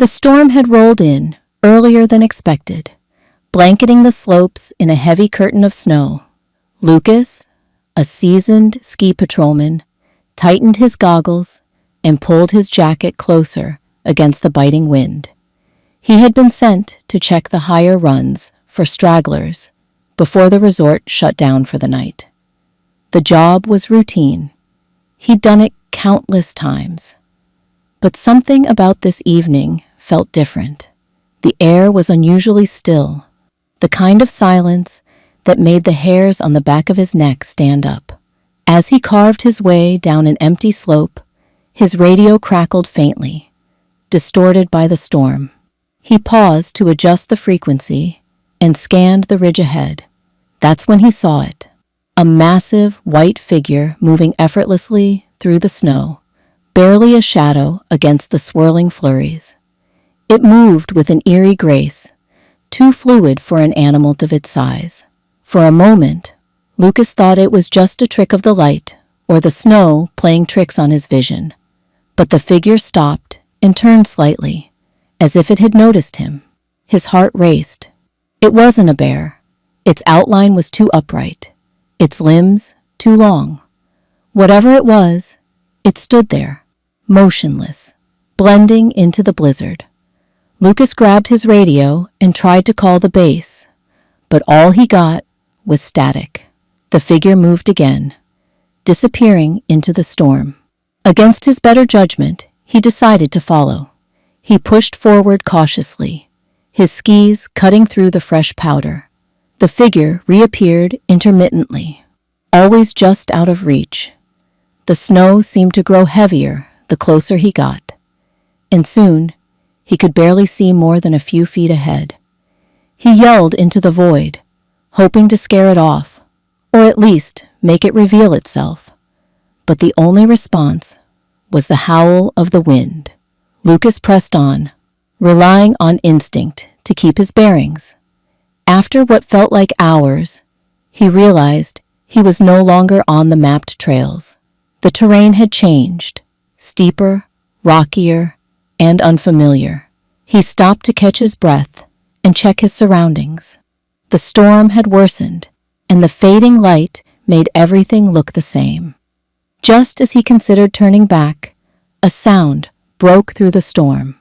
The storm had rolled in earlier than expected, blanketing the slopes in a heavy curtain of snow. Lucas, a seasoned ski patrolman, tightened his goggles and pulled his jacket closer against the biting wind. He had been sent to check the higher runs for stragglers before the resort shut down for the night. The job was routine. He'd done it countless times. But something about this evening felt different. The air was unusually still, the kind of silence that made the hairs on the back of his neck stand up. As he carved his way down an empty slope, his radio crackled faintly, distorted by the storm. He paused to adjust the frequency and scanned the ridge ahead. That's when he saw it. A massive white figure moving effortlessly through the snow, barely a shadow against the swirling flurries. It moved with an eerie grace, too fluid for an animal of its size. For a moment, Lucas thought it was just a trick of the light or the snow playing tricks on his vision. But the figure stopped and turned slightly, as if it had noticed him. His heart raced. It wasn't a bear. Its outline was too upright, its limbs too long. Whatever it was, it stood there, motionless, blending into the blizzard. Lucas grabbed his radio and tried to call the base, but all he got was static. The figure moved again, disappearing into the storm. Against his better judgment, he decided to follow. He pushed forward cautiously, his skis cutting through the fresh powder. The figure reappeared intermittently, always just out of reach. The snow seemed to grow heavier the closer he got, and soon he could barely see more than a few feet ahead. He yelled into the void, hoping to scare it off, or at least make it reveal itself. But the only response was the howl of the wind. Lucas pressed on, relying on instinct to keep his bearings. After what felt like hours, he realized he was no longer on the mapped trails. The terrain had changed, steeper, rockier, and unfamiliar. He stopped to catch his breath and check his surroundings. The storm had worsened, and the fading light made everything look the same. Just as he considered turning back, a sound broke through the storm.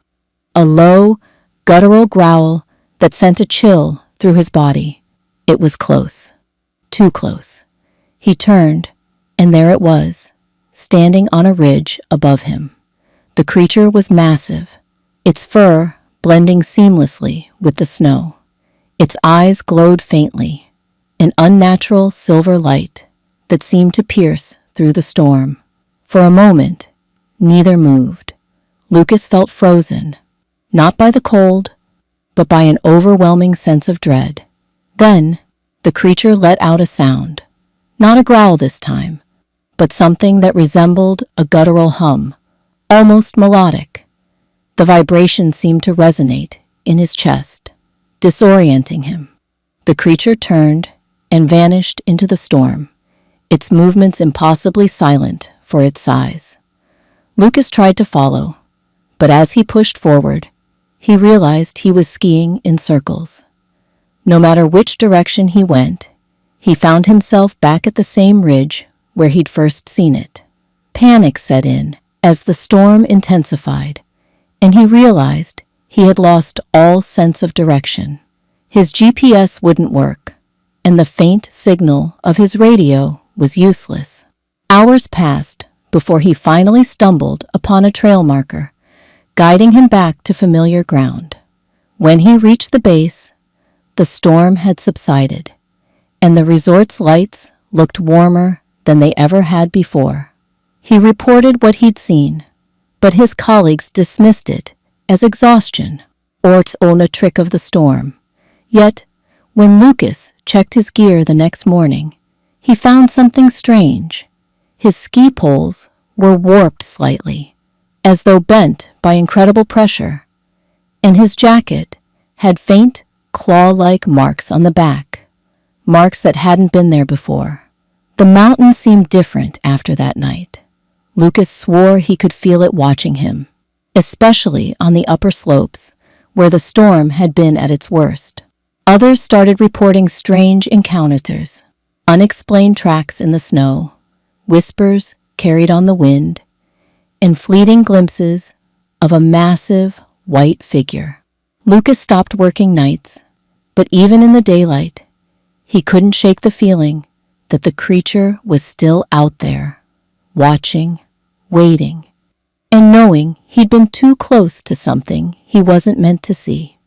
A low, guttural growl that sent a chill through his body. It was close. Too close. He turned, and there it was, standing on a ridge above him. The creature was massive, its fur blending seamlessly with the snow. Its eyes glowed faintly, an unnatural silver light that seemed to pierce through the storm. For a moment, neither moved. Lucas felt frozen, not by the cold, but by an overwhelming sense of dread. Then, the creature let out a sound. Not a growl this time, but something that resembled a guttural hum, almost melodic. The vibration seemed to resonate in his chest, disorienting him. The creature turned and vanished into the storm, its movements impossibly silent for its size. Lucas tried to follow, but as he pushed forward, he realized he was skiing in circles. No matter which direction he went, he found himself back at the same ridge where he'd first seen it. Panic set in as the storm intensified, and he realized he had lost all sense of direction. His GPS wouldn't work, and the faint signal of his radio was useless. Hours passed before he finally stumbled upon a trail marker, guiding him back to familiar ground. When he reached the base, the storm had subsided, and the resort's lights looked warmer than they ever had before. He reported what he'd seen, but his colleagues dismissed it as exhaustion or a trick of the storm. Yet, when Lucas checked his gear the next morning, he found something strange. His ski poles were warped slightly, as though bent by incredible pressure, and his jacket had faint, claw-like marks on the back, marks that hadn't been there before. The mountain seemed different after that night. Lucas swore he could feel it watching him, especially on the upper slopes, where the storm had been at its worst. Others started reporting strange encounters, unexplained tracks in the snow, whispers carried on the wind, and fleeting glimpses of a massive white figure. Lucas stopped working nights, but even in the daylight, he couldn't shake the feeling that the creature was still out there, watching, waiting, and knowing he'd been too close to something he wasn't meant to see.